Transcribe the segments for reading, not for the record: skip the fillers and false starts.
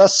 10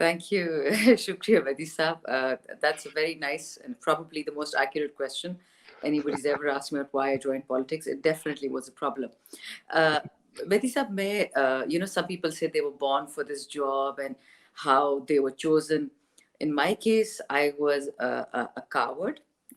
Thank you. Shukriya, Mehdi Saab. That's a very nice and probably the most accurate question anybody's ever asked me about why I joined politics. It definitely was a problem. Mehdi Saab, some people say they were born for this job and how they were chosen. In my case, I was a coward.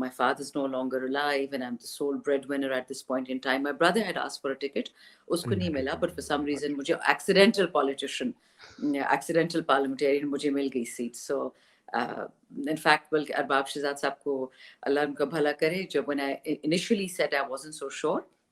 my father's no longer alive and I'm the sole breadwinner at this point in time. My brother had asked for a ticket. Usko nahi mila, but for some reason mujhe accidental parliamentarian mujhe mil gayi seat. So in fact, balki Arbab Shehzad sahab ko Allah unka bhala kare, jab when I initially said I wasn't so sure,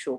show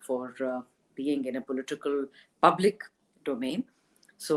for being in a political public domain, so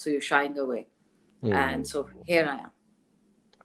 so you're shying away. And so here I am.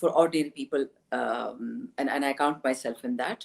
for ordinary people, and I count myself in that.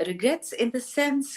regrets in the sense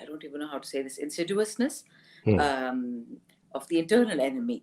I don't even know how to say this, insidiousness Hmm. of the internal enemy.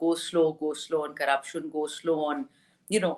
go slow on corruption, go slow on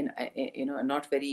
not very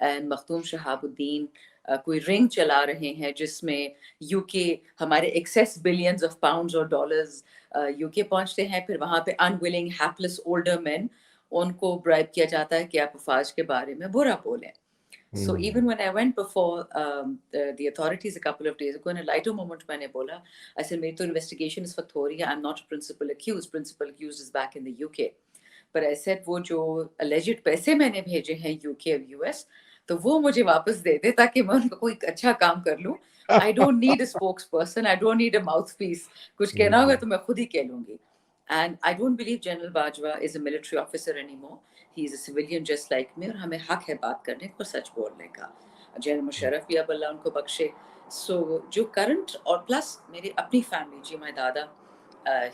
and Makhdoom Shahabuddin کوئی رنگ چلا رہے ہیں جس میں you کے ہمارے access billions of pounds اور ڈالرز یو کے پہنچتے ہیں، پھر وہاں پہ انولنگ ہیپلس اولڈر مین ان کو برائب کیا جاتا ہے کہ آپ افواج کے بارے میں برا بولیں. So even when I went before the authorities a couple of days ago, in a lighter moment میں نے بولا, I said میری تو investigation اس وقت ہو رہی ہے, I'm not a principal accused. Principal accused is back in the UK. But I said وہ جو alleged پیسے میں نے بھیجے ہیں UK اور US, تو وہ مجھے واپس دے دے تاکہ میں ان کو کوئی اچھا کام کر لوں. I don't need a spokesperson, I don't need a mouthpiece. کچھ کہنا ہوگا تو میں خود ہی کہہ لوں گی. And I don't believe General Bajwa is a military officer anymore. He is a civilian just like me, اور ہمیں حق ہے بات کرنے کو, سچ بولنے کا. جنرل مشرف بھی اب اللہ ان کو بخشے. سو جو کرنٹ اور پلس میری اپنی فیملی, جی my دادا,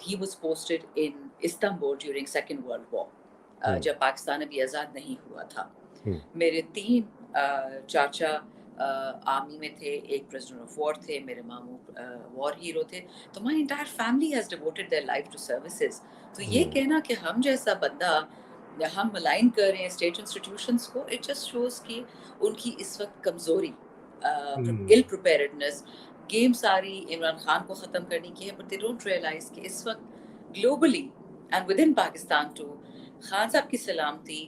he was posted in Istanbul during Second World War, جب پاکستان ابھی آزاد نہیں ہوا تھا. میرے 3 چاچا آرمی میں تھے, ایک پریزنر آف وار تھے, میرے ماموں وار ہیرو تھے. تو my entire family has devoted their life to services. تو یہ کہنا کہ ہم جیسا بندہ ہم ملائن کر رہے ہیں اسٹیٹ انسٹیٹیوشنس کو, اٹ جسٹ شوز کہ ان کی اس وقت کمزوری, ill preparedness. گیم ساری عمران خان کو ختم کرنے کی ہے, بٹ they don't realize کہ اس وقت globally and with in Pakistan too, Khan صاحب کی سلامتی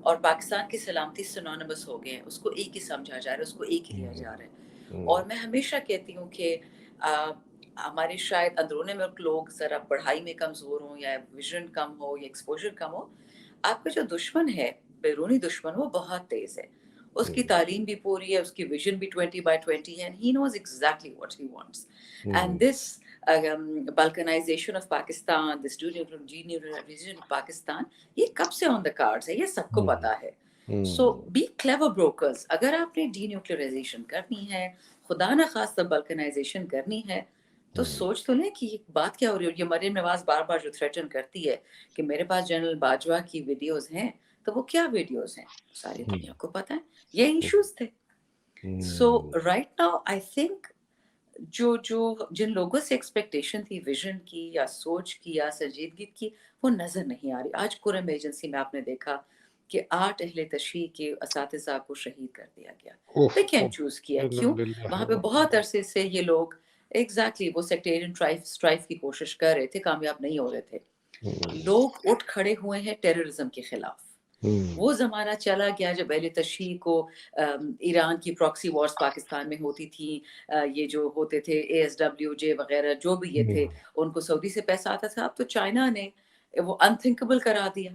اور پاکستان کی سلامتی سنونیمس ہو گئے ہیں. اس کو ایک ہی سمجھا جا رہا ہے, اس کو ایک ہی لیا جا رہا ہے. اور میں ہمیشہ کہتی ہوں کہ ہمارے شاید اندرون ملک لوگ ذرا پڑھائی میں کمزور ہوں, یا ویژن کم ہو, یا ایکسپوجر کم ہو. آپ کا جو دشمن ہے, بیرونی دشمن, وہ بہت تیز ہے. اس کی تعلیم بھی پوری ہے, اس کی ویژن بھی 20/20 ہے, and he knows exactly what he wants. And this balkanization of Pakistan, this denuclearization of Pakistan, یہ کب سے on the cards ہے, یہ سب کو پتا ہے. So be clever brokers. اگر آپ نے denuclearization کرنی ہے, خدا نخواستہ balkanization کرنی ہے, تو سوچ تو لیں کہ یہ بات کیا ہو رہی ہے. یہ مریم نواز بار بار جو تھریٹن کرتی ہے کہ میرے پاس جنرل باجوہ کی ویڈیوز ہیں, تو وہ کیا ویڈیوز ہیں, ساری دنیا کو پتہ ہے. یہ ایشوز تھے. So right now I think جو جن لوگوں سے ایکسپیکٹیشن تھی ویژن کی یا سوچ کی یا سنجیدگی کی, وہ نظر نہیں آ رہی. آج قرم ایجنسی میں آپ نے دیکھا کہ 8 اہل تشیع کے اساتذہ کو شہید کر دیا گیا. پک اینڈ چوز کیا. کیوں؟ وہاں پہ بہت عرصے سے یہ لوگ ایگزیکٹلی وہ سیکٹیرین اسٹرائف کی کوشش کر رہے تھے, کامیاب نہیں ہو رہے تھے. لوگ اٹھ کھڑے ہوئے ہیں ٹیررزم کے خلاف. وہ زمانہ چلا گیا جب اہل تشیع کو ایران کی پراکسی وارز پاکستان میں ہوتی تھیں, یہ جو ہوتے تھے ASWJ وغیرہ جو بھی یہ تھے, ان کو سعودی سے پیسہ آتا تھا. اب تو چائنا نے وہ انتھنکبل کرا دیا,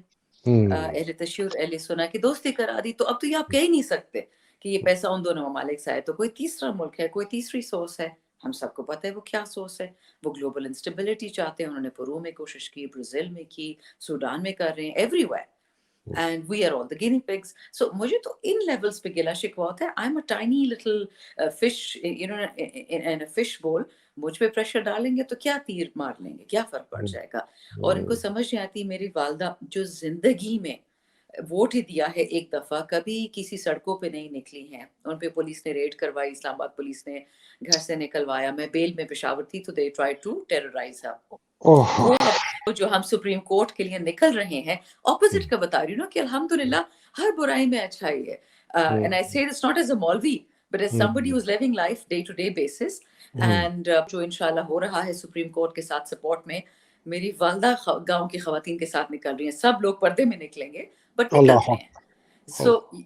اہل تشیع اور اہل سنہ کی دوستی کرا دی. تو اب تو یہ آپ کہہ ہی نہیں سکتے کہ یہ پیسہ ان دونوں ممالک سے آئے. تو کوئی تیسرا ملک ہے, کوئی تیسری سورس ہے. ہم سب کو پتہ ہے وہ کیا سورس ہے. وہ گلوبل انسٹیبلٹی چاہتے ہیں. انہوں نے پرو میں کوشش کی, برازیل میں کی, سوڈان میں کر رہے ہیں, every where. And we are all the guinea pigs. So مجھے تو ان لیولز پہ گلا شکوا ہوتا ہے. I'm a tiny little fish, you know, in a fish bowl. مجھ پہ پریشر ڈالیں گے تو کیا تیر مار لیں گے, کیا فرق پڑ جائے گا. اور ان کو سمجھ نہیں آتی. میری والدہ جو زندگی میں ووٹ ہی دیا ہے ایک دفعہ, کبھی کسی سڑکوں پہ نہیں نکلی ہیں. ان پہ پولیس نے ریڈ کروائی, اسلام آباد پولیس نے گھر سے نکلوایا. میں بیل میں پشاور تھی تو they tried to terrorize her. وہ جو ہم سپریم کورٹ کے لیے نکل رہے ہیں, اپوزٹ کا بتا رہی ہوں نا کہ الحمدللہ ہر برائی میں اچھائی ہے. And I say this not as a Maulvi, but as somebody who's living life day to day basis. And جو انشاءاللہ ہو رہا ہے سپریم کورٹ کے ساتھ سپورٹ میں, میری والدہ گاؤں کی خواتین کے ساتھ نکل رہی ہیں. سب لوگ پردے میں نکلیں گے بٹ نکل رہے ہیں.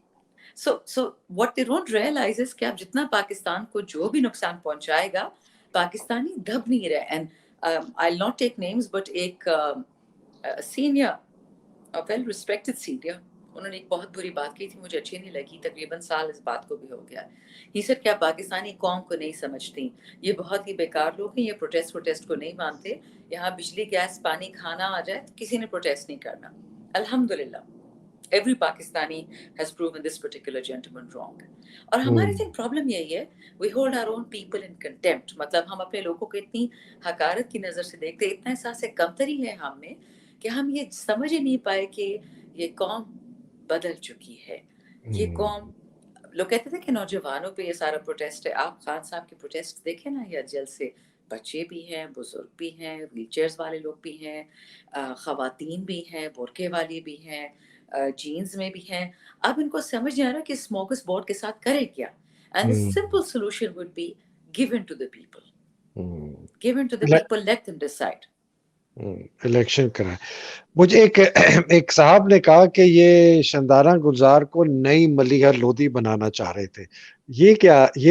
So what they don't realize is کہ اب جتنا پاکستان کو جو بھی نقصان پہنچائے گا, پاکستانی دب نہیں رہے. And I'll not take names, but ایک senior, well respected senior, انہوں نے ایک بہت بری بات کی تھی, مجھے اچھی نہیں لگی. تقریباً سال اس بات کو بھی ہو گیا. He said کیا پاکستانی قوم کو نہیں سمجھتی, یہ بہت ہی بیکار لوگ ہیں, یہ پروٹیسٹ کو نہیں مانتے. یہاں بجلی گیس پانی کھانا آ جائے تو کسی نے پروٹیسٹ نہیں کرنا. الحمدللہ every Pakistani has proven this particular gentleman wrong. اور ہمارے تھنک پرابلم یہی ہے, we hold our own people in contempt. مطلب ہم اپنے لوگوں کو اتنی حقارت کی نظر سے دیکھتے, اتنا احساس کمتری ہے ہم میں کہ ہم یہ سمجھ ہی نہیں پائے کہ یہ قوم بدل چکی ہے. یہ قوم, لوگ کہتے تھے کہ نوجوانوں پہ یہ سارا پروٹیسٹ ہے. آپ خان صاحب کے پروٹیسٹ دیکھیں نا, یا جل سے بچے بھی ہیں, بزرگ بھی ہیں, ویل چیئرز والے لوگ بھی ہیں, خواتین بھی ہیں, برقعے والی بھی ہیں, جینز میں بھی ہیں. اب ان کو سمجھ نہیں آ رہا کہ اسموکس بورڈ کے ساتھ کرے کیا. And the simple solution would be given to the people. Given to the people, let them decide. Election کرائے. مجھے ایک صاحب نے کہا کہ یہ شندارہ گلزار کو نئی ملیحہ لودھی بنانا چاہ رہے تھے. یہ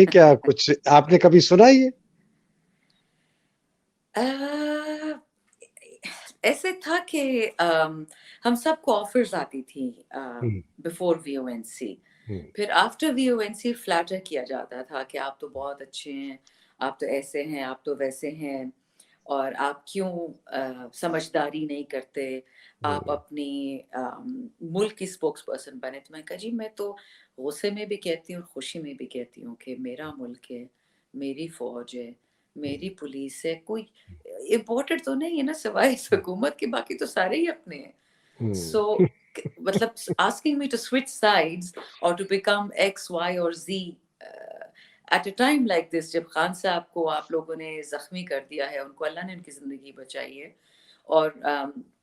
کیا کچھ آپ نے کبھی سنا یہ؟ ایسے تھا کہ ہم سب کو آفرز آتی تھی بفور VONC. پھر آفٹر VONC فلیٹر کیا جاتا تھا کہ آپ تو بہت اچھے ہیں, آپ تو ایسے ہیں, آپ تو ویسے ہیں, اور آپ کیوں سمجھداری نہیں کرتے, آپ اپنی ملک کی اسپوکس پرسن بنے. تو میں کہا جی میں تو غصے میں بھی کہتی ہوں, خوشی میں بھی کہتی ہوں کہ میرا ملک ہے, میری فوج ہے, میری پولیس ہے, کوئی امپورٹڈ تو نہیں ہے نا سوائے اس حکومت کے, باقی تو سارے ہی اپنے ہیں. سو مطلب asking me to switch sides or to become X, Y or Z at a time like this, جب خان صاحب کو آپ لوگوں نے زخمی کر دیا ہے, ان کو اللہ نے ان کی زندگی بچائی ہے, اور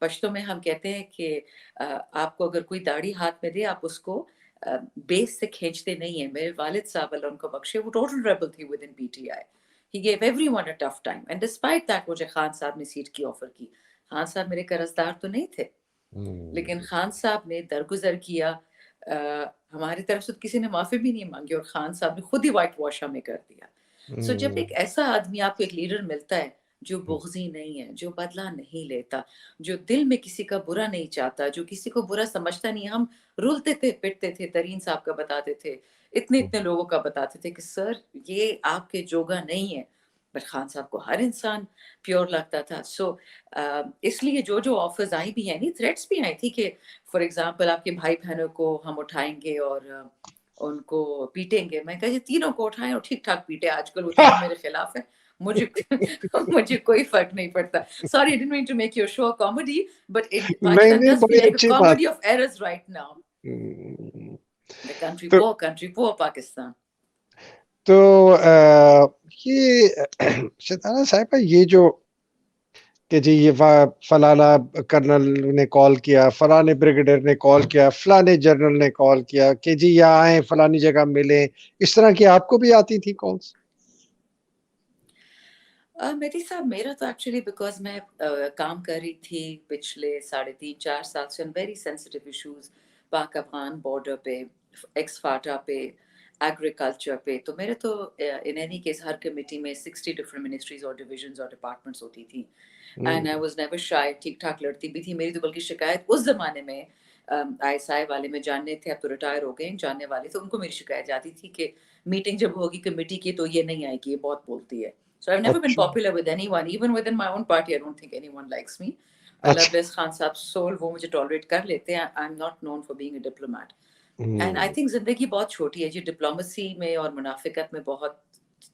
پشتو میں ہم کہتے ہیں کہ آپ کو اگر کوئی داڑھی ہاتھ میں دے آپ اس کو بیس سے کھینچتے نہیں ہیں. میرے والد صاحب اللہ ان کو بخشے, وہ ٹوٹل ریبل تھی with in PTI. He gave everyone a tough time and despite that مجھے خان صاحب نے سیٹ کی آفر کی. خان صاحب میرے قرضدار تو نہیں تھے, لیکن خان صاحب نے درگزر کیا, ہماری طرف سے کسی نے معافی بھی نہیں مانگی, اور خان صاحب نے خود ہی وائٹ واش ہمیں کر دیا. سو جب ایک ایسا آدمی آپ کو ایک لیڈر ملتا ہے جو بغضی نہیں ہے, جو بدلہ نہیں لیتا, جو دل میں کسی کا برا نہیں چاہتا, جو کسی کو برا سمجھتا نہیں. ہم رولتے تھے, پٹتے تھے, ترین صاحب کا بتاتے تھے, اتنے لوگوں کا بتاتے تھے کہ سر یہ آپ کے جوگا نہیں ہے, بٹ خان صاحب کو ہر انسان پیور لگتا تھا. سو اس لیے جو آفرز آئی بھی ہیں, نہیں تھریٹس بھی آئی تھی کہ فار ایگزامپل آپ کے بھائی بہنوں کو ہم اٹھائیں گے اور ان کو پیٹیں گے. میں کہا یہ تینوں کو اٹھائیں اور ٹھیک ٹھاک پیٹے, آج کل وہ تینوں میرے خلاف ہیں, مجھے کوئی فرق نہیں پڑتا. Sorry, I didn't mean to make your show a comedy, but Pakistan does feel like a comedy of errors right now. The country poor Pakistan. تو یہ شیطانہ صاحبہ, یہ جو کہ جی یہ فلانا کرنل نے کال کیا, فلانے بریگیڈیئر نے کال کیا, فلانے جنرل نے کال کیا کہ جی یہاں آئیں, فلانی جگہ ملیں, اس طرح کی آپ کو بھی آتی تھی کالز؟ میری صاحب میرا تو ایکچولی بیکاز میں کام کر رہی تھی پچھلے 3.5-4 سال سے very sensitive issues, Pak Afghan border پہ, ایکس فاٹا پہ, ایگریکلچر پہ. تو میرے تو in any case Hare committee میں 60 ڈفرنٹ منسٹریز اور ڈویژنز اور ڈپارٹمنٹس ہوتی تھیں, اینڈ آئی واز نیور شائی. ٹھیک ٹھاک لڑتی بھی تھی. میری تو بلکہ شکایت اس زمانے میں ISI والے میں جاننے تھے, اب تو ریٹائر ہو گئے, جاننے والے تھے, ان کو میری شکایت جاتی تھی کہ میٹنگ جب ہوگی کمیٹی کی تو یہ نہیں آئے گی, یہ بہت بولتی ہے. So I've never been popular with anyone, even within my own party. I don't think anyone likes me. Allah bless Khan Saab's soul, وہ مجھے tolerate کر لیتے ہیں. I'm not known for being a diplomat. And I think زندگی بہت چھوٹی ہے جی, diplomacy میں اور منافقت میں بہت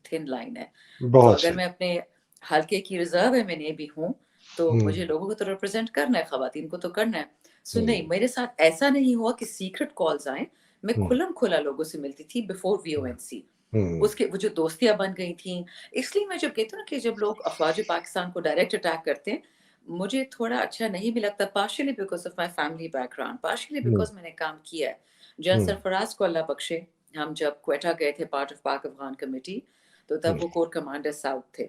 thin line ہے. تو اگر میں اپنے حلقے کی ریزرو میں نہیں بھی ہوں تو مجھے لوگوں کو تو ریپرزینٹ کرنا ہے, خواتین کو تو کرنا ہے. سو نہیں, میرے ساتھ ایسا نہیں ہوا کہ سیکرٹ کالز آئیں. میں کھلم کھلا لوگوں سے ملتی تھی بفور VONC. اس کے وہ جو دوستیاں بن گئی تھیں. اس لیے میں جب کہتی ہوں نا کہ جب لوگ افواج پاکستان کو ڈائریکٹ اٹیک کرتے ہیں, مجھے تھوڑا اچھا نہیں بھی لگتا, partially because of my family back ground, partially because میں نے کام کیا ہے. جنرل سرفراز کو اللہ بخشے, ہم جب کوئٹہ گئے تھے part of Pak Afghan committee, تو تب وہ کور کمانڈر ساؤتھ تھے,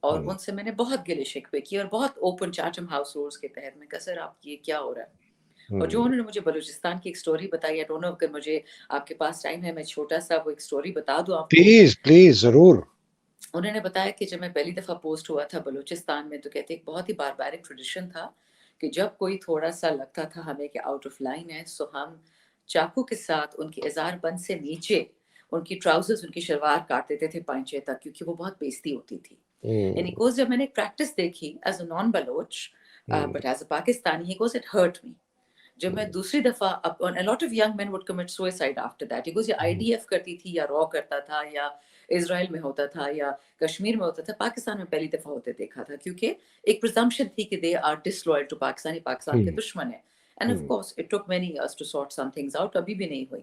اور ان سے میں نے بہت گلے شکوے کیے, اور بہت اوپن چاٹم ہاؤس رولز کے تحت میں کہا سر آپ یہ کیا ہو رہا ہے. اور جو انہوں نے مجھے بلوچستان کی ایک سٹوری بتائی, I don't know کہ مجھے آپ کے پاس ٹائم ہے, میں چھوٹا سا وہ ایک سٹوری بتا دوں آپ کو. پلیز ضرور. انہوں نے بتایا کہ جب میں پہلی دفعہ پوسٹ ہوا تھا بلوچستان میں, تو کہتے ایک بہت ہی باربیرک ٹریڈیشن تھا کہ جب کوئی تھوڑا سا لگتا تھا ہمیں کہ آؤٹ آف لائن ہے, سو ہم چاقو کے ساتھ ان کی ازار بند سے نیچے ان کی ٹراؤزرز, ان کی شلوار کاٹ دیتے تھے پائنچے تک, کیونکہ وہ بہت بےزتی ہوتی تھی. اینڈ ہی گوز, جب میں نے ایک پریکٹس دیکھی as a naan Baloch but as a Pakistani, he goes it hurt me. جب میں دوسری دفعہ, a lot of young men would commit suicide after that. Because یہ IDF کرتی تھی, یا را کرتا تھا, یا اسرائیل میں ہوتا تھا, یا کشمیر میں ہوتا تھا, پاکستان میں پہلی دفعہ ہوتے دیکھا تھا, کیونکہ ایک پرزمپشن تھی کہ they are disloyal to Pakistan کے دشمن ہیں. And of course it took many years to sort some things out, ابھی بھی نہیں ہوئی.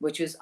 which is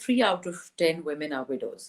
3 out of 10 women are widows.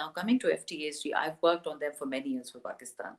Now coming to FTAs, I've worked on them for many years for Pakistan.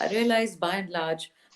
I realized by and large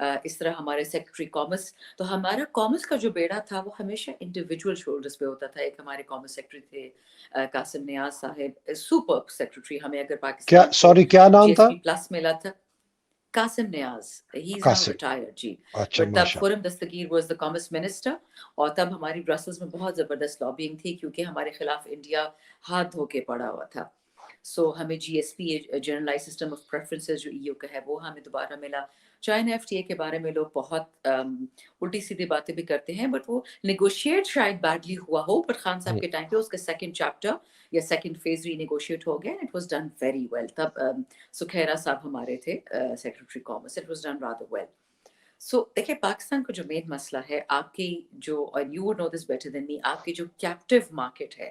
اس طرح ہمارے secretary commerce, تو ہمارا commerce کا جو بیڑا تھا وہ ہمیشہ انڈیویجول شولڈرز پہ ہوتا تھا. ایک ہمارے کامرس سیکرٹری تھے قاسم نیاز صاحب، سپر سیکرٹری. ہمیں اگر کیا پاکستان کو سوری کیا نام جی تھا؟ ایس پی پلس ملا تھا. Qasim Niaz, he is now Qasim. Retired جی. اچھا بٹ تب ماشاء Khurram Dastgir was the commerce minister, اور تب ہماری برسلز میں بہت زبردست لابینگ تھی کیونکہ ہمارے خلاف انڈیا ہاتھ دھو کے پڑا ہوا تھا. سو ہمیں G S P generalised system of preferences جو ای یو کا ہے وہ ہمیں دوبارہ ملا. چائنا ایف ٹی اے کے بارے میں لوگ بہت الٹی سیدھی باتیں بھی کرتے ہیں، بٹ وہ نیگوشیٹ شاید بیڈلی ہوا ہو، بٹ خان صاحب کے ٹائم پہ اس کا سیکنڈ چیپٹر یا سیکنڈ فیز ری نیگوشیٹ ہو گیا. It was done very well. تب سکھیرا صاحب ہمارے تھے secretary commerce. It was done rather well. So دیکھیں پاکستان کا جو مین مسئلہ ہے آپ کی جو، اور you would know this better than me, آپ کی جو کیپٹیو مارکیٹ ہے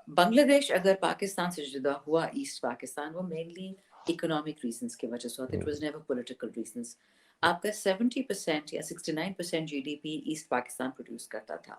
بنگلہ دیش اگر پاکستان سے جدا ہوا ایسٹ پاکستان، وہ مینلی اکنامک ریزنس کی وجہ سے ہوتا ہے. It was never political reasons. آپ کا 70% یا 69% G D P East Pakistan produce کرتا تھا،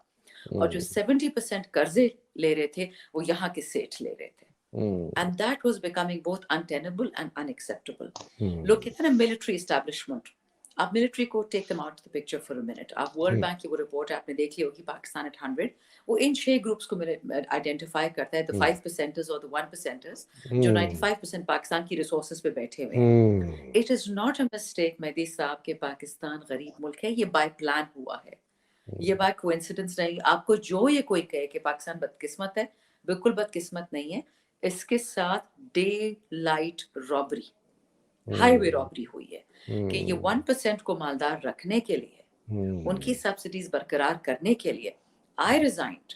اور جو 70% قرضے لے رہے تھے وہ یہاں کے سیٹھ لے رہے تھے. And that was becoming both untenable and unacceptable. لوگ کہتے ہیں نا ملٹری اسٹیبلشمنٹ، آپ ملٹری کو ٹیک them out of the picture for a minute. آپ ورلڈ بینک کی وہ رپورٹ آپ نے دیکھ لی ہوگی پاکستان ایٹ 100، وہ ان 6 گروپس کو آئیڈینٹیفائی کرتا ہے، the 5%ers اور the 1%ers جو 95% پاکستان کی ریسورسز پہ بیٹھے ہوئے ہیں. It is not a mistake مہدی صاحب کہ پاکستان غریب ملک ہے، یہ بائی پلان ہوا ہے، یہ بائی کوئنسیڈنس نہیں. آپ کو جو یہ کوئی کہے کہ پاکستان بدقسمت ہے، بالکل بدقسمت نہیں ہے. اس کے ساتھ ڈے لائٹ رابری، ہائی وے رابری ہوئی ہے کہ یہ 1% کو مالدار رکھنے کے لیے، ان کی سبسڈیز برقرار کرنے کے لیے I resigned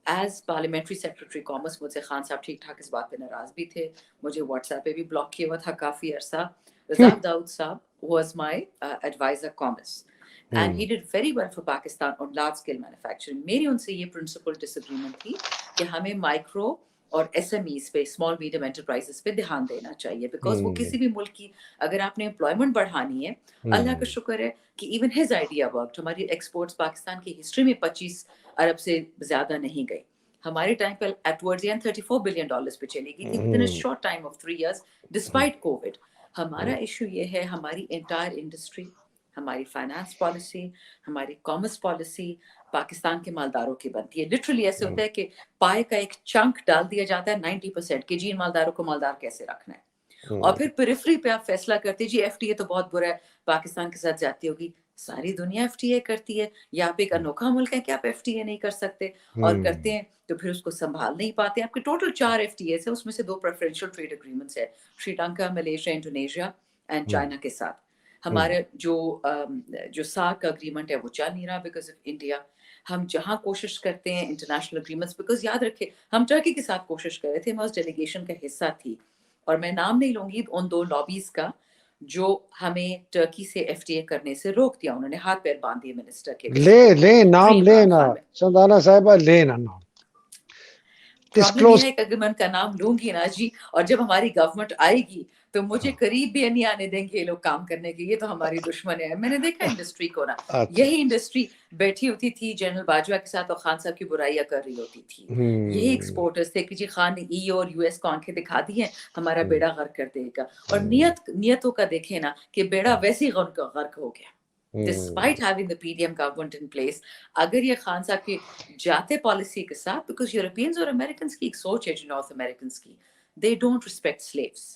as parliamentary secretary commerce. مجھ سے خان صاحب ٹھیک ٹھاک اس بات پہ ناراض بھی تھے، مجھے واٹس ایپ پہ بھی بلاک کیا ہوا تھا کافی عرصہ. رزاق داؤد صاحب was my advisor commerce and he did very well for Pakistan on large scale manufacturing. میری ان سے یہ پرنسپل ڈس اگریمنٹ تھی کہ ہمیں مائکرو اور ایس ایم ایز پہ، اسمال میڈیم انٹرپرائزز پہ دھیان دینا چاہیے، بیکاز وہ کسی بھی ملک کی اگر آپ نے امپلائمنٹ بڑھانی ہے، اللہ کا شکر ہے کہ ایون ہز آئیڈیا ورکڈ. ہماری ایکسپورٹس پاکستان کی ہسٹری میں 25 ارب سے زیادہ نہیں گئی. ہمارے ٹائم پہ ایٹ ورڈز $34 بلین پہ چلی گئی تھی with in short time of 3 years despite Covid. ہمارا ایشو یہ ہے ہماری انٹائر انڈسٹری، ہماری فائنانس پالیسی، ہماری کامرس پالیسی پاکستان کے مالداروں کی بنتی ہے. لٹرلی ایسے ہوتا ہے کہ پائے کا ایک چنک ڈال دیا جاتا ہے 90% کہ جی ان مالداروں کو مالدار کیسے رکھنا ہے، اور پھر پیریفری پہ آپ فیصلہ کرتے جی ایف ٹی اے تو بہت برا ہے، پاکستان کے ساتھ جاتی ہوگی. ساری دنیا ایف ٹی اے کرتی ہے، یا آپ ایک انوکھا ملک ہے کہ آپ ایف ٹی اے نہیں کر سکتے، اور کرتے ہیں تو پھر اس کو سنبھال نہیں پاتے. آپ کے ٹوٹل 4 ایف ٹی اے ہے، اس میں سے 2 پریفرینشیل ٹریڈ اگریمنٹس ہے، Sri Lanka, Malaysia, Indonesia and China کے ساتھ. ہمارے جو ساک اگریمنٹ ہے وہ چل نہیں رہا بیکاز آف انڈیا. ہم جہاں کوشش کرتے ہیں انٹرنیشنل اگریمنٹس، بیکاز یاد رکھے ہم ٹرکی کے ساتھ کوشش کر رہے تھے، میں اس ڈیلیگیشن کا حصہ تھی، اور میں نام نہیں لوں گی ان 2 لابیز کا جو ہمیں ٹرکی سے ایف ٹی اے کرنے سے روک دیا. انہوں نے ہاتھ پیر باندھ دیے منسٹر کے. لے نام لینا سندانا صاحبہ، لینا نام. پرابلم یہ ہے کہ اگر میں ان کا نام لوں گی نا جی، اور جب ہماری گورنمنٹ آئے گی تو مجھے قریب بھی نہیں آنے دیں گے یہ لوگ کام کرنے کے. یہ تو ہماری دشمن ہے. میں نے دیکھا انڈسٹری کو نا، یہی انڈسٹری بیٹھی ہوتی تھی جنرل باجوہ کے ساتھ اور خان صاحب کی برائیاں کر رہی ہوتی تھی. یہی ایکسپورٹرز تھے کہ جی خان نے ای اور یو ایس کو آنکھیں دکھا دی ہیں، ہمارا بیڑا غرق کر دے گا. اور نیتوں کا دیکھیں نا کہ بیڑا ویسے ہی غرق ہو گیا despite having the PDM government in place. اگر یہ خان صاحب کی جاتے پالیسی کے ساتھ، because یورپینز اور امریکنز کی ایک سوچ ہے جو نارتھ امریکنز کی، they don't respect slaves.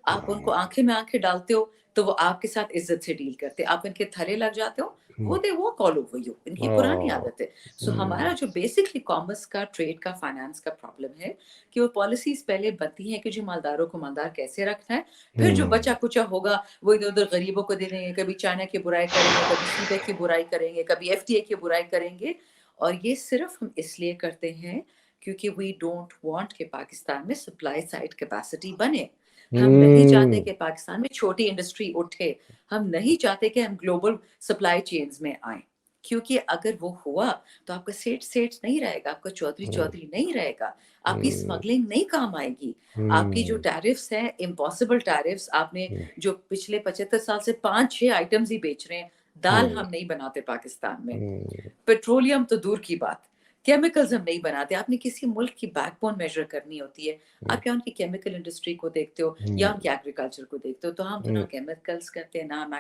آپ ان کو آنکھیں میں آنکھیں ڈالتے ہو تو وہ آپ کے ساتھ عزت سے ڈیل کرتے. آپ ان کے تھلے لگ جاتے ہو وہ they walk all over you. ان کی پرانی عادت ہے. سو ہمارا جو بیسکلی کامرس کا، ٹریڈ کا، فائنانس کا پرابلم ہے کہ وہ پالیسیز پہلے بنتی ہیں کہ جو مالداروں کو مالدار کیسے رکھنا ہے، پھر جو بچا کچا ہوگا وہ ادھر ادھر غریبوں کو دے دیں گے. کبھی چائنا کی برائی کریں گے، کبھی سی پیک کی برائی کریں گے، کبھی ایف ٹی اے کی برائی کریں گے. اور یہ صرف ہم اس لیے کرتے ہیں کیونکہ وی ڈونٹ وانٹ کہ پاکستان میں سپلائی سائڈ کیپیسٹی بنے. ہم نہیں چاہتے کہ پاکستان میں چھوٹی انڈسٹری اٹھے. ہم نہیں چاہتے کہ ہم گلوبل سپلائی چینز میں آئیں، کیونکہ اگر وہ ہوا تو آپ کا سیٹ نہیں رہے گا، آپ کا چودھری نہیں رہے گا، آپ کی اسمگلنگ نہیں کام آئے گی. آپ کی جو ٹیرفس ہیں امپاسبل ٹیرفس، آپ نے جو پچھلے 75 سال سے 5-6 آئٹمز ہی بیچ رہے ہیں. دال ہم نہیں بناتے پاکستان میں، پیٹرولیم تو دور کی بات، کیمیکلز ہم نہیں بناتے. آپ نے کسی ملک کی بیک بون میجر کرنی ہوتی ہے, آپ یا ان کی کیمیکل انڈسٹری کو دیکھتے ہو یا ان کی ایگریکلچر کو دیکھتے ہو, تو ہم تو نہ کیمیکلز کرتے ہیں نہ ہم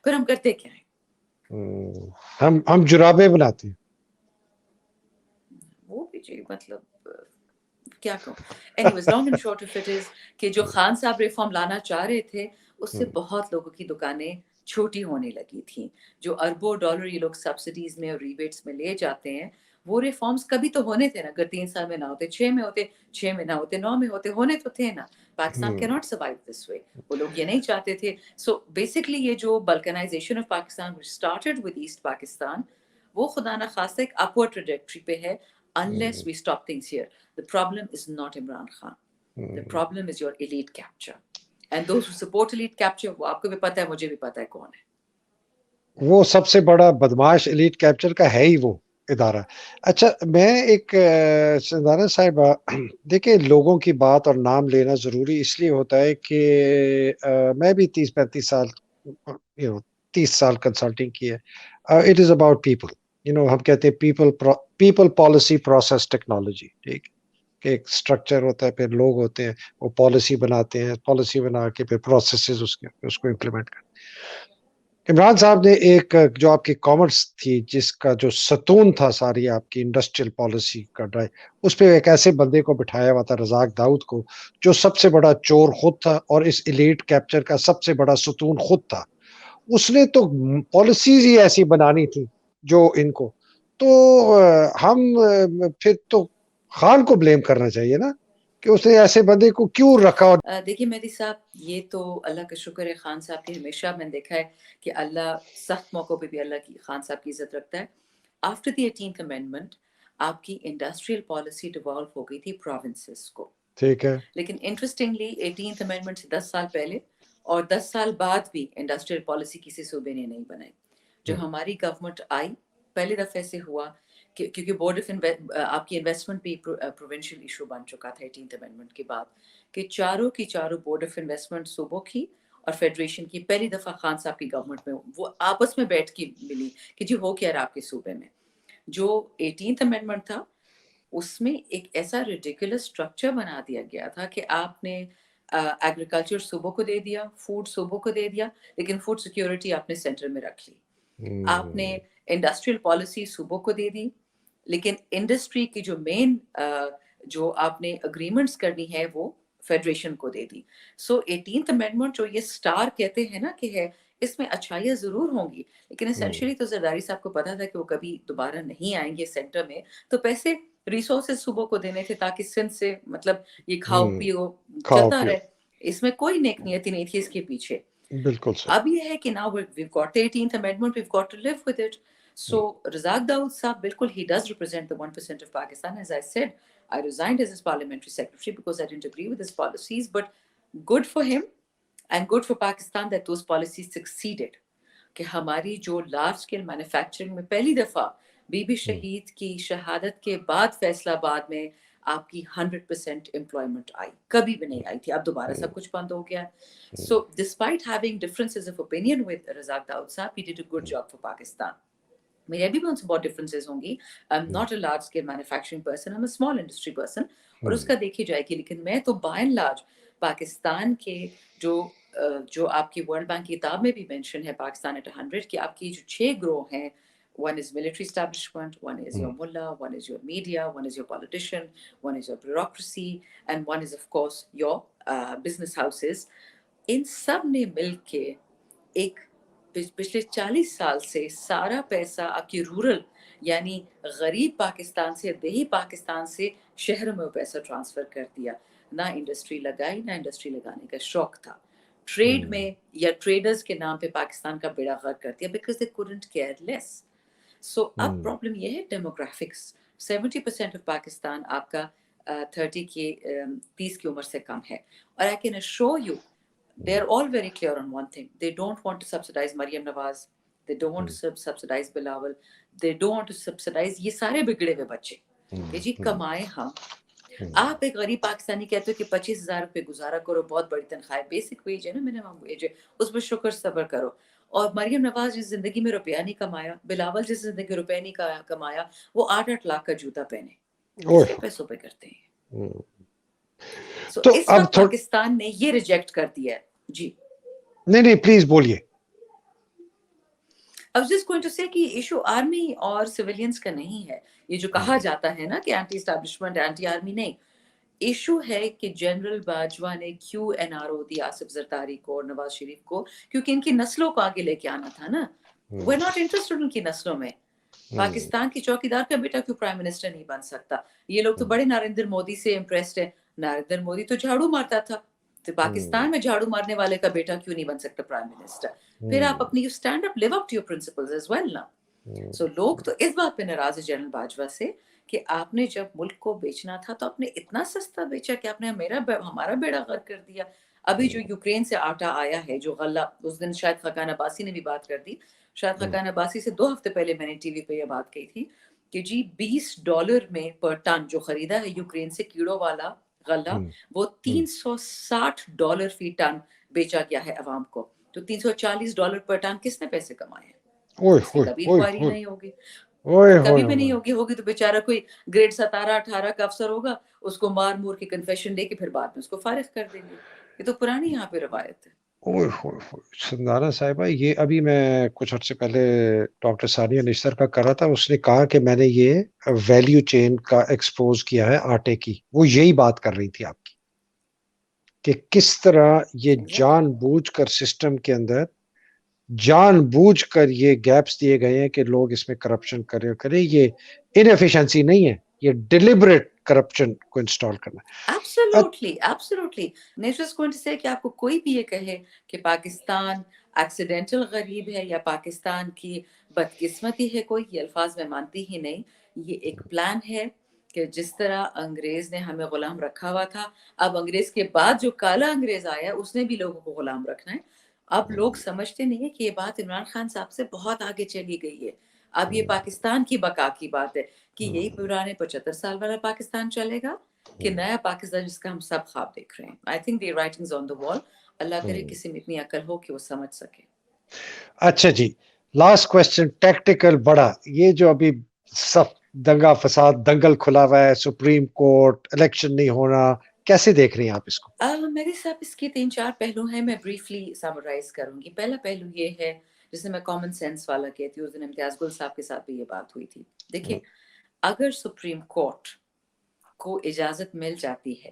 پھر ہم کرتے کیا ہیں؟ ہم جرابیں بناتے ہیں. وہ بھی جی مطلب کیا کہوں. Anyways long and short of it is کہ جو خان صاحب ریفارم لانا چاہ رہے تھے اس سے بہت لوگوں کی دکانیں چھوٹی ہونے لگی تھیں. جو اربوں ڈالر یہ لوگ سبسڈیز میں اور ریبیٹس میں لے جاتے ہیں, وہ ریفارمز کبھی تو ہونے تھے نا. اگر 3 سال میں نہ ہوتے, 6 میں ہوتے, 6 میں نہ ہوتے, 9 میں ہوتے, ہونے تو تھے نا. پاکستان کی ناٹ سروائیو دس وے. وہ لوگ یہ نہیں چاہتے تھے. سو بیسکلی یہ جو balkanisation of Pakistan started with East Pakistan, وہ خدا نہ خواستہ ایک اپورڈ ٹریجیکٹری پہ ہے. Unless we stop things here. The problem is not Imran Khan. The problem is your elite capture. And those who support elite capture, وہ آپ کو بھی پتہ ہے, مجھے بھی پتہ ہے کون ہے. وہ سب سے بڑا بدماش ایلیٹ کیپچر کا ہے ہی وہ ادارہ. اچھا میں ایک سردار صاحب دیکھیں, لوگوں کی بات اور نام لینا ضروری اس لیے ہوتا ہے کہ میں بھی 30-35 سال 30 سال کنسلٹنگ کی ہے. It is about people. ہم کہتے ہیں پیپل پالیسی پروسیس ٹیکنالوجی. ٹھیک کہ ایک اسٹرکچر ہوتا ہے, پھر لوگ ہوتے ہیں, وہ پالیسی بناتے ہیں, پالیسی بنا کے پھر پروسیسز اس کو امپلیمنٹ کرتے ہیں. عمران صاحب نے ایک جو آپ کی کامرس تھی, جس کا جو ستون تھا ساری آپ کی انڈسٹریل پالیسی کا ڈرائیو, اس پہ ایک ایسے بندے کو بٹھایا ہوا تھا, رزاق داؤد کو, جو سب سے بڑا چور خود تھا اور اس ایلیٹ کیپچر کا سب سے بڑا ستون خود تھا. اس نے تو پالیسیز ہی ایسی بنانی تھی جو ان کو, تو ہم پھر تو خان کو بلیم کرنا چاہیے نا کہ اس نے ایسے بندے کو کیوں رکھا. دیکھیے مہدی صاحب, یہ تو اللہ کا شکر ہے, خان صاحب کی ہمیشہ میں نے دیکھا ہے کہ اللہ سخت موقع پہ بھی اللہ کی خان صاحب کی عزت رکھتا ہے. آفٹر دی 18th امینڈمنٹ آپ کی انڈسٹریل پالیسی ڈیوالو ہو گئی تھی پروونسز کو. ٹھیک ہے, لیکن انٹرسٹنگلی 18th امینڈمنٹ سے 10 سال پہلے اور 10 سال بعد بھی انڈسٹریل پالیسی کسی صوبے نے نہیں بنائی. جو ہماری گورنمنٹ آئی, پہلی دفعے سے ہوا کیونکہ بورڈ آف آپ کی انویسٹمنٹ بھی پروونشل ایشو بن چکا تھا 18th امینڈمنٹ کے بعد, کہ چاروں کی چاروں بورڈ آف انویسٹمنٹ صوبوں کی اور فیڈریشن کی پہلی دفعہ خان صاحب کی گورنمنٹ میں وہ آپس میں بیٹھ کے ملی کہ جی ہو کیا رہا آپ کے صوبے میں. جو 18th امینڈمنٹ تھا اس میں ایک ایسا ریڈیکولس اسٹرکچر بنا دیا گیا تھا کہ آپ نے ایگریکلچر صوبوں کو دے دیا, فوڈ صوبوں کو دے دیا, لیکن فوڈ سیکیورٹی آپ نے سینٹر میں رکھ لی. آپ نے انڈسٹریل پالیسی صوبوں کو دے دی, لیکن انڈسٹری کی جو مین جو آپ نے اگریمنٹس کرنی ہے وہ فیڈریشن کو دے دی. سو 18th امینڈمنٹ جو یہ سٹار کہتے ہیں نا کہ ہے, اس میں اچھائیاں ضرور ہوں گی, لیکن اسینشلی تو زرداری صاحب کو پتا تھا کہ وہ کبھی دوبارہ نہیں آئیں گے سینٹر میں, تو پیسے ریسورسز صوبوں کو دینے تھے تاکہ سندھ سے مطلب یہ کھاؤ پیو چلتا رہے. اس میں کوئی نیک نیتی نہیں تھی اس کے پیچھے. بالکل اب یہ ہے کہ now we've got the 18th amendment, we've got to live with it. So Razak Daud Saab, بالکل he does represent the 1% of Pakistan. As I said, I resigned as his parliamentary secretary because I didn't agree with his policies, but good for him and good for Pakistan that those policies succeeded. کہ ہماری جو large scale manufacturing میں پہلی دفعہ be be شہید کی شہادت کے بعد فیصلہ آباد میں آپ کی 100% امپلائمنٹ آئی, کبھی بھی نہیں آئی تھی. اب دوبارہ سب کچھ بند ہو گیا. So despite having differences of opinion with Razak Dawood صاحب, he did a good job for Pakistan. میری ابھی بھی ان سے بہت ڈفرینسز ہوں گی. I am not a large scale manufacturing person, I am a small industry person, اور اس کا دیکھی جائے گی. لیکن میں تو بائی اینڈ لارج پاکستان کے جو آپ کی ورلڈ بینک کی کتاب میں بھی مینشن ہے پاکستان ایٹ 100, کہ آپ کی جو 6 گروہ ہیں, one is military establishment, one is your mullah, one is your media, one is your politician, one is your bureaucracy, and one is of course your business houses. ان سب نے مل کے ایک پچھلے 40 سال سے سارا پیسہ آپ کی رورل یعنی غریب پاکستان سے, دیہی پاکستان سے شہر میں وہ پیسہ ٹرانسفر کر دیا. نہ انڈسٹری لگائی, نہ انڈسٹری لگانے کا شوق تھا. ٹریڈ میں یا ٹریڈرز کے نام پہ پاکستان کا بیڑا غرق کر دیا because they couldn't care less. سو اب پرابلم یہ ہے ڈیموگرافکس. 70% آف پاکستان آپ کا 30 کی عمر سے کم ہے. اور I can assure you they are all very clear on one thing. They don't want to subsidize Maryam Nawaz. They don't want to subsidize Bilawal. They don't want to subsidize یہ سارے بگڑے ہوئے بچے کہ جی کمائیں ہم. آپ ایک غریب پاکستانی کہتے ہو کہ 25,000 روپے گزارا کرو, بہت بڑی تنخواہ ہے, بیسک ویج ہے نا, منیمم ویج ہے, اس پہ شکر صبر کرو. اور مریم نواز جس زندگی میں روپیہ نہیں کمایا, بلاول جس زندگی میں روپیہ نہیں کمایا, وہ 8-8 لاکھ کا جوتا پہنے, کس کے پیسوں پہ کرتے ہیں؟ سو تو اس اب وقت پاکستان نے یہ ریجیکٹ کر دیا ہے. جی نہیں پلیز بولیے. I was just going to say کہ ایشو آرمی اور سویلینز کا نہیں ہے. یہ جو کہا جاتا ہے نا کہ اینٹی اسٹیبلشمنٹ اینٹی آرمی, نہیں, ایشو ہے کہ جنرل باجوہ نے کیوں NRO دی آصف زرداری کو اور نواز شریف کو, کیونکہ ان کی نسلوں کو آگے لے کے آنا تھا نا. we're not interested ان کی نسلوں میں. پاکستان کی چوکیدار کا بیٹا کیوں پرائم منسٹر نہیں بن سکتا؟ یہ لوگ تو بڑے نریندر مودی سے امپریسڈ ہیں. نریندر مودی تو جھاڑو مارتا تھا, تو پاکستان میں جھاڑو مارنے والے کا بیٹا کیوں نہیں بن سکتا پرائم منسٹر؟ پھر آپ اپنی stand up live up to your principles as well نا. سو لوگ تو اس بات پہ ناراض ہے جنرل باجوہ سے کہ آپ نے جب ملک کو بیچنا تھا تو آپ نے اتنا سستا بیچا کہ آپ نے ہمارا بیڑا غرق کر دیا. ابھی جو یوکرین سے آٹا آیا ہے, جو غلہ, اس دن شاید خاقان عباسی نے بھی بات کر دی, شاید خاقان عباسی سے 2 ہفتے پہلے میں نے ٹی وی پہ یہ بات کہی تھی کہ جی $20 میں پر ٹن جو خریدا ہے یوکرین سے کیڑوں والا غلہ, وہ $360 فی ٹن بیچا گیا ہے عوام کو. تو $340 پر ٹن کس نے پیسے کمائے ہیں؟ اس کی کبھی انکوائری نہیں ہوگی, کبھی بھی نہیں ہوگی تو بیچارہ کوئی گریڈ 17-18 کا افسر ہوگا, اس کو مار مور کے کنفیشن دے کے پھر بعد میں اس کو فارغ کر دیں گے. یہ تو پرانی یہاں پہ روایت ہے. سندھانا صاحبہ, یہ ابھی میں کچھ عرصے پہلے ڈاکٹر ثانیہ نشتر کا کر رہا تھا, اس نے کہا کہ میں نے یہ ویلیو چین کا ایکسپوز کیا ہے آٹے کی. وہ یہی بات کر رہی تھی آپ کی کہ کس طرح یہ جان بوجھ کر سسٹم کے اندر جان بوجھ کر یہ گیپس دیے گئے ہیں کہ لوگ اس میں کرپشن کریں. یہ انیفیشنسی نہیں ہے, یہ ڈیلیبریٹ کرپشن کو انسٹال کرنا. Absolutely. Nature's going to say کہ آپ کو کوئی بھی یہ کہے کہ پاکستان ایکسیڈنٹل غریب ہے یا پاکستان کی بدقسمتی ہے, کوئی یہ الفاظ میں مانتی ہی نہیں. یہ ایک پلان ہے کہ جس طرح انگریز نے ہمیں غلام رکھا ہوا تھا, اب انگریز کے بعد جو کالا انگریز آیا اس نے بھی لوگوں کو غلام رکھنا ہے. اب لوگ سمجھتے نہیں ہیں کہ یہ بات عمران خان صاحب سے بہت آگے چلی گئی ہے. اب یہ پاکستان کی بقا کی بات ہے کہ یہی پرانے 75 سال والا پاکستان چلے گا کہ نیا پاکستان جس کا ہم سب خواب دیکھ رہے ہیں. I think the writing's on the wall. اللہ کرے کسی میں اتنی عقل ہو کہ وہ سمجھ سکے. اچھا جی, لاسٹ کوسچن ٹیکٹیکل بڑا, یہ جو ابھی سب دنگا فساد دنگل کھلا ہوا ہے, سپریم کورٹ, الیکشن نہیں ہونا, کیسے دیکھ رہی ہیں آپ اس کو؟ میرے ساتھ اس کے 3-4 پہلو ہیں, میں بریفلی سمرائز کروں گی. پہلا پہلو یہ ہے جسے میں کامن سینس والا کہتی ہوں, اس دن امتیاز گل صاحب کے ساتھ بھی یہ بات ہوئی تھی. دیکھیں, اگر سپریم کورٹ کو اجازت مل جاتی ہے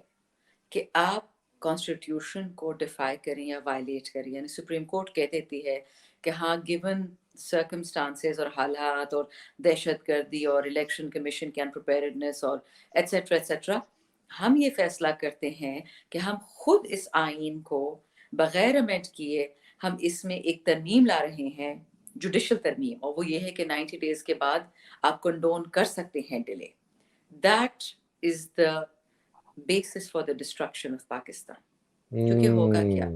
کہ آپ کانسٹیٹیوشن کو ڈیفائی کریں یا وائلیٹ کریں, یعنی سپریم کورٹ کہہ دیتی ہے کہ ہاں گیون سرکمسٹانسز اور حالات اور دہشت گردی اور الیکشن کمیشن کی انپریپیئرڈنس اور ایٹسیٹرا ایٹسیٹرا, ہم یہ فیصلہ کرتے ہیں کہ ہم خود اس آئین کو بغیر امینڈ کیے ہم اس میں ایک ترمیم لا رہے ہیں, جوڈیشل ترمیم, اور وہ یہ ہے کہ 90 days کے بعد آپ کنڈون کر سکتے ہیں delay. That is the basis for the destruction of Pakistan. کیونکہ ہوگا کیا,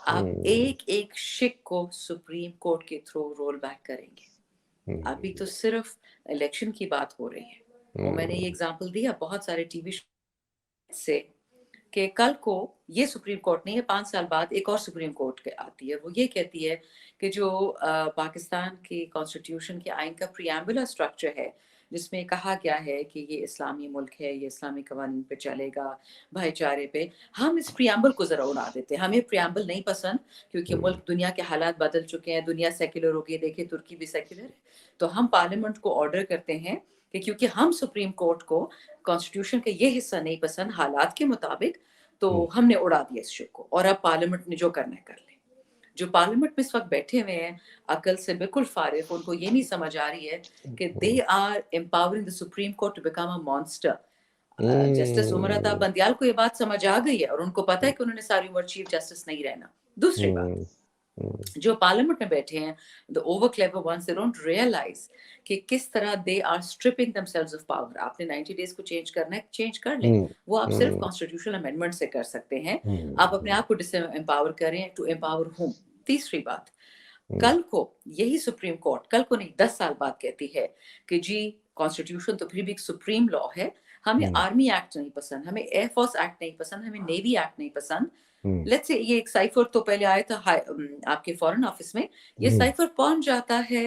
آپ ایک ایک شک کو سپریم کورٹ کے تھرو رول بیک کریں گے. ابھی تو صرف الیکشن کی بات ہو رہی ہے, وہ میں نے یہ اگزامپل دیا بہت سارے ٹی وی سے کہ کل کو یہ سپریم کورٹ نہیں ہے, 5 سال بعد ایک اور سپریم کورٹ آتی ہے, وہ یہ کہتی ہے کہ جو پاکستان کی کانسٹیٹیوشن کے آئین کا پریامبولر اسٹرکچر ہے جس میں کہا گیا ہے کہ یہ اسلامی ملک ہے, یہ اسلامی قوانین پہ چلے گا, بھائی چارے پہ, ہم اس پریامبل کو ذرا اڑا دیتے ہیں. ہمیں پریامبل نہیں پسند کیونکہ ملک دنیا کے حالات بدل چکے ہیں, دنیا سیکولر ہو گئی, دیکھیں ترکی بھی سیکولر ہے. تو ہم پارلیمنٹ کو آرڈر کرتے ہیں کہ کیونکہ ہم سپریم کورٹ کو کانسٹیٹیوشن کا یہ حصہ نہیں پسند حالات کے مطابق, تو ہم نے اڑا دیا اس شک کو, اور اب پارلیمنٹ نے جو کرنا ہے کر لیں. جو پارلیمنٹ میں اس وقت بیٹھے ہوئے ہیں عقل سے بالکل فارغ, ان کو یہ نہیں سمجھ آ رہی ہے کہ they are empowering the Supreme Court to become a monster. Justice Umar Ata Bandial کو یہ بات سمجھ آ گئی ہے اور ان کو پتا ہے کہ انہوں نے ساری عمر چیف جسٹس نہیں رہنا. دوسری بات, جو پارلیمنٹ میں بیٹھے ہیں the over clever ones, they don't realize کہ کس طرح they are stripping themselves of power. آپ نے 90 days کو چینج کرنا ہے, چینج کر لیں, وہ آپ صرف کانسٹیٹیوشنل امینڈمنٹ سے کر سکتے ہیں. آپ اپنے آپ کو ڈس امپاور کریں, ٹو امپاور whom. تیسری بات, کل کو یہی سپریم کورٹ, کل کو نہیں 10 سال بعد کہتی ہے کہ جی کانسٹیٹیوشن تو پھر بھی ایک سپریم لا ہے, ہمیں آرمی ایکٹ نہیں پسند, ہمیں ایئر فورس ایکٹ نہیں پسند, ہمیں نیوی ایکٹ نہیں پسند, لیٹس سے یہ ایک سائفر تو پہلے آیا تھا آپ کے فورن آفس میں، یہ سائفر پہنچ جاتا ہے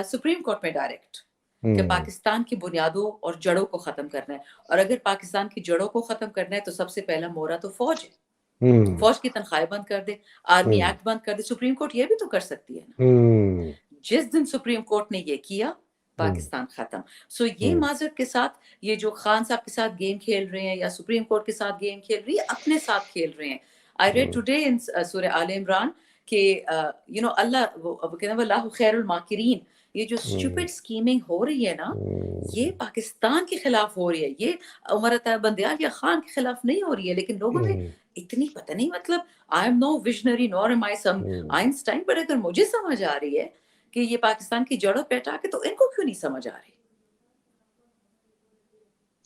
سپریم کورٹ میں ڈائریکٹ کہ پاکستان کی بنیادوں اور جڑوں کو ختم کرنا ہے، اور اگر پاکستان کی جڑوں کو ختم کرنا ہے تو سب سے پہلا مورا تو فوج ہے، فوج کی تنخواہیں بند کر دے، آرمی ایکٹ بند کر دے. سپریم کورٹ یہ بھی تو کر سکتی ہے نا. جس دن سپریم کورٹ نے یہ کیا پاکستان ختم. سو یہ معذرت کے ساتھ یہ جو خان صاحب کے ساتھ گیم کھیل رہے ہیں یا سپریم کورٹ کے ساتھ گیم کھیل رہی ہے، اپنے ساتھ کھیل رہے ہیں. I read today in سورہ آل عمران کہ اللہ وہ کہتے ہیں اللہ خیر الماکرین. یہ جو اسٹوپڈ اسکیمنگ ہو رہی ہے نا، یہ پاکستان کے خلاف ہو رہی ہے، یہ عمر عطیہ بندیال یا خان کے خلاف نہیں ہو رہی ہے. لیکن لوگوں نے اتنی پتہ نہیں، مطلب I am no visionary nor am I some Einstein، but اگر مجھے سمجھ آ رہی ہے کہ یہ پاکستان کی جڑوں پہ اٹا کے، تو ان کو کیوں نہیں سمجھ آ رہی؟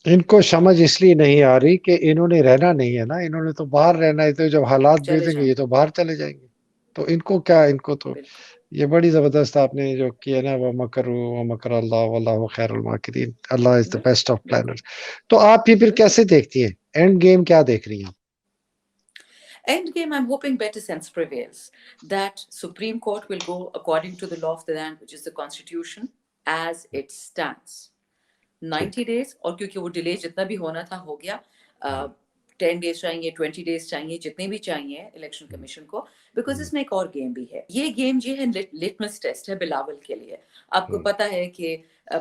ان کو سمجھ اس لیے نہیں آ رہی کہ انہوں نے رہنا نہیں ہے نا، انہوں نے تو باہر رہنا ہے. تو جب حالات بگڑیں گے یہ تو باہر چلے جائیں گے. تو ان کو کیا، ان کو تو یہ بڑی زبردست آپ نے جو کیا نا، وَمَكَرُوا وَمَكَرَ اللَّهُ وَاللَّهُ خَيْرُ الْمَاكِرِينَ. اللہ از دا بیسٹ آف پلانرز. تو آپ یہ پھر کیسے دیکھتی ہیں اینڈ گیم، کیا دیکھ رہی ہیں؟ End game, I'm hoping better sense prevails, that Supreme Court will go according to the law of the land, which is the Constitution, as it stands. 90 days، اور کیونکہ وہ ڈیلے جتنا بھی ہونا تھا ہو گیا. 10 days چاہیے، 20 days چاہیے، جتنے بھی چاہیے الیکشن کمیشن کو، بیکاز اس میں ایک اور گیم بھی ہے. یہ گیم جو ہے لٹمس ٹیسٹ ہے بلاول کے لیے. آپ کو پتا ہے کہ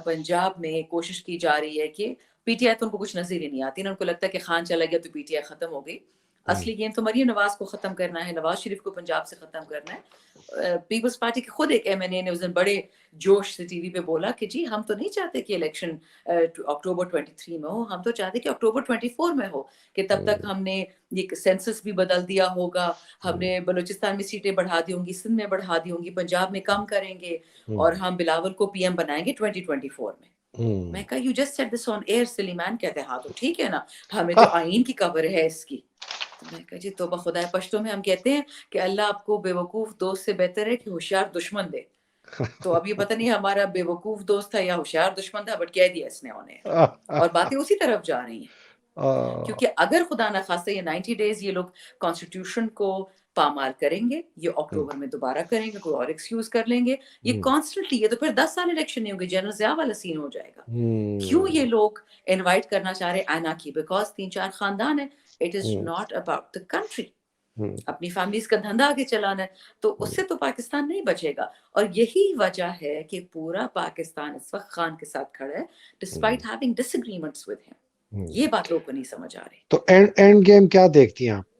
پنجاب میں کوشش کی جا رہی ہے کہ پی ٹی آئی تو ان کو کچھ نظر ہی نہیں آتی، ان کو لگتا ہے کہ خان چلا گیا تو پی ٹی آئی ختم ہو گئی. اصلی گیم تو مریم نواز کو ختم کرنا ہے، نواز شریف کو پنجاب سے ختم کرنا ہے. پیپلز پارٹی کے خود ایک ایم این اے نے اس دن بڑے جوش سے ٹی وی پہ بولا کہ جی ہم تو نہیں چاہتے کہ الیکشن اکتوبر 23 میں ہو، ہم تو چاہتے کہ اکتوبر 24 میں ہو، کہ تب تک ہم نے یہ سینسس بھی بدل دیا ہوگا، ہم نے بلوچستان میں سیٹیں بڑھا دی ہوں گی، سندھ میں بڑھا دی ہوں گی، پنجاب میں کم کریں گے، اور ہم بلاول کو پی ایم بنائیں گے 2024 میں. میں کہا you just said this on air. Suleman کہتے ہیں ہاں تو ٹھیک ہے نا، ہمیں تو آئین کی کور ہے اس کی. میں کہا جی توبہ خدا ہے. پشتو میں ہم کہتے ہیں کہ اللہ آپ کو بے وقوف دوست سے بہتر ہے کہ ہوشیار دشمن دے. تو اب یہ پتہ نہیں ہمارا بے وقوف دوست تھا یا ہوشیار دشمن تھا، بٹ کہہ دیا اس نے انہیں، اور باتیں اسی طرف جا رہی ہیں. کیونکہ اگر خدا نہ خواستہ یہ 90 days یہ لوگ کانسٹیٹیوشن کو پامال کریں گے، یہ اکتوبر میں دوبارہ کریں گے، کوئی اور ایکسکیوز کر لیں گے، یہ کانسٹنٹلی، یہ تو پھر 10 سال الیکشن نہیں ہوگی، جنرل ضیاء والا سین ہو جائے گا. کیوں یہ لوگ انوائٹ کرنا چاہ رہے اینا کی؟ بیکاز 3-4 خاندان ہیں. It is not about the country. اپنی فیملیز کا دھندا آگے چلانا ہے، تو اس سے تو پاکستان نہیں بچے گا. اور یہی وجہ ہے کہ پورا پاکستان اس وقت خان کے ساتھ کھڑا ہے despite having disagreements with ہم. یہ بات لوگوں کو نہیں سمجھ آ رہی. تو اینڈ گیم کیا دیکھتی ہیں آپ؟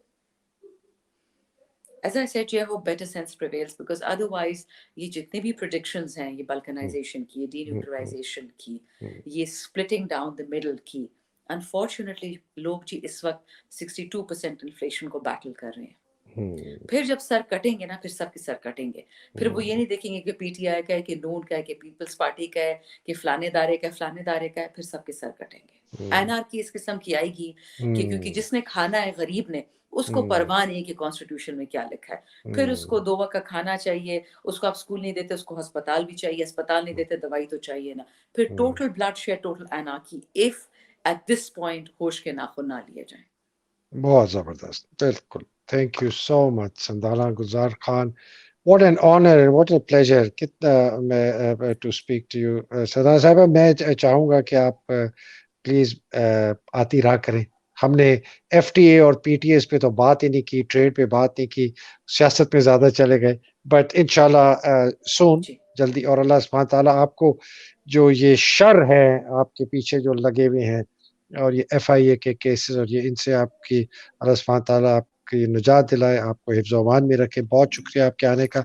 As I said, I hope better sense prevails, because otherwise یہ جتنے بھی predictions ہیں، یہ balkanization کی، ڈی نیوکلرائزیشن کی، یہ splitting down the middle کی، انفارچونیٹلی لوگ جی اس وقت 62% انفلیشن کو بیٹل کر رہے ہیں. پھر جب سر کٹیں گے نا، پھر سب کے سر کٹیں گے. پھر وہ یہ نہیں دیکھیں گے کہ پی ٹی آئی کا ہے، کہ نون کا ہے، کہ پیپلز پارٹی کا ہے، کہ فلانے دارے کا ہے، فلانے دارے کا ہے. پھر سب کے سر کٹیں گے. این آر کی اس قسم کی آئے گی کہ کیونکہ جس نے کھانا ہے غریب نے، اس کو پرواہ نہیں کہ کانسٹیٹیوشن میں کیا لکھا ہے. پھر اس کو 2 وقت کا کھانا چاہیے، اس کو آپ اسکول نہیں دیتے، اس کو ہسپتال بھی چاہیے، ہسپتال نہیں دیتے دوائی تو چاہیے نا. پھر total bloodshed, total anarchy, if at this point ہوش کے ناخن نہ لیے جائیں. بہت زبردست، بالکل. Thank you so much Sandhana Gulzar Khan. What an honour and what a pleasure. کتنا میں to speak to you. Sandhana صاحبہ، میں چاہوں گا کہ آپ پلیز آتی رہا کریں. ہم نے ایف ٹی اے اور پی ٹی ایس پہ تو بات ہی نہیں کی، ٹریڈ پہ بات نہیں کی، سیاست میں زیادہ چلے گئے. بٹ انشاءاللہ سون، جلدی. اور اللہ سبحانہ تعالیٰ آپ کو جو یہ شر ہے آپ کے پیچھے جو لگے ہوئے ہیں، اور یہ ایف آئی اے کے کیسز، اور یہ ان سے آپ کی اللہ سبحانہ تعالیٰ آپ کی نجات دلائے، آپ کو حفظ و امان میں رکھے. بہت شکریہ آپ کے آنے کا.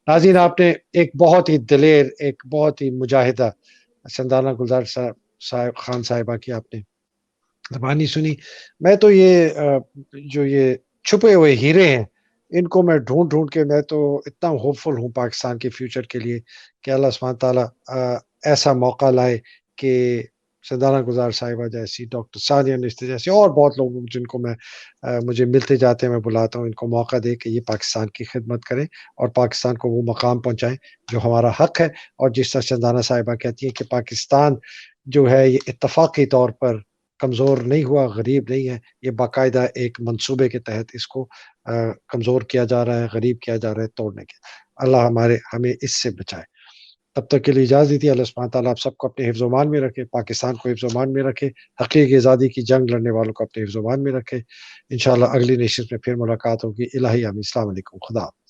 ناظرین، آپ نے ایک بہت ہی دلیر، ایک بہت ہی مجاہدہ سندھانا گلزار صاحب خان صاحبہ کی آپ نے زبانی سنی. میں تو یہ جو یہ چھپے ہوئے ہیرے ہیں، ان کو میں ڈھونڈ کے، میں تو اتنا ہوپ فل ہوں پاکستان کے فیوچر کے لیے کہ اللہ سبحانہ تعالیٰ ایسا موقع لائے کہ سندھانا گلزار صاحبہ جیسی، ڈاکٹر ثانیہ نشتر جیسی، اور بہت لوگ جن کو میں مجھے ملتے جاتے ہیں میں بلاتا ہوں، ان کو موقع دے کہ یہ پاکستان کی خدمت کریں اور پاکستان کو وہ مقام پہنچائیں جو ہمارا حق ہے. اور جس طرح سندھانا صاحبہ کہتی ہیں کہ پاکستان جو ہے یہ اتفاقی طور پر کمزور نہیں ہوا، غریب نہیں ہے، یہ باقاعدہ ایک منصوبے کے تحت اس کو کمزور کیا جا رہا ہے، غریب کیا جا رہا ہے، توڑنے کے۔ اللہ ہمیں اس سے بچائے۔ تب تک کے لیے اجازت دیتی ہے۔ اللہ سبحانہ تعالیٰ آپ سب کو اپنے حفظ و امان میں رکھے، پاکستان کو حفظ و امان میں رکھے، حقیقی آزادی کی جنگ لڑنے والوں کو اپنے حفظ و امان میں رکھے۔ انشاءاللہ اگلی نیشنز میں پھر ملاقات ہوگی۔ الہی آمین۔ السلام علیکم۔ خدا حافظ۔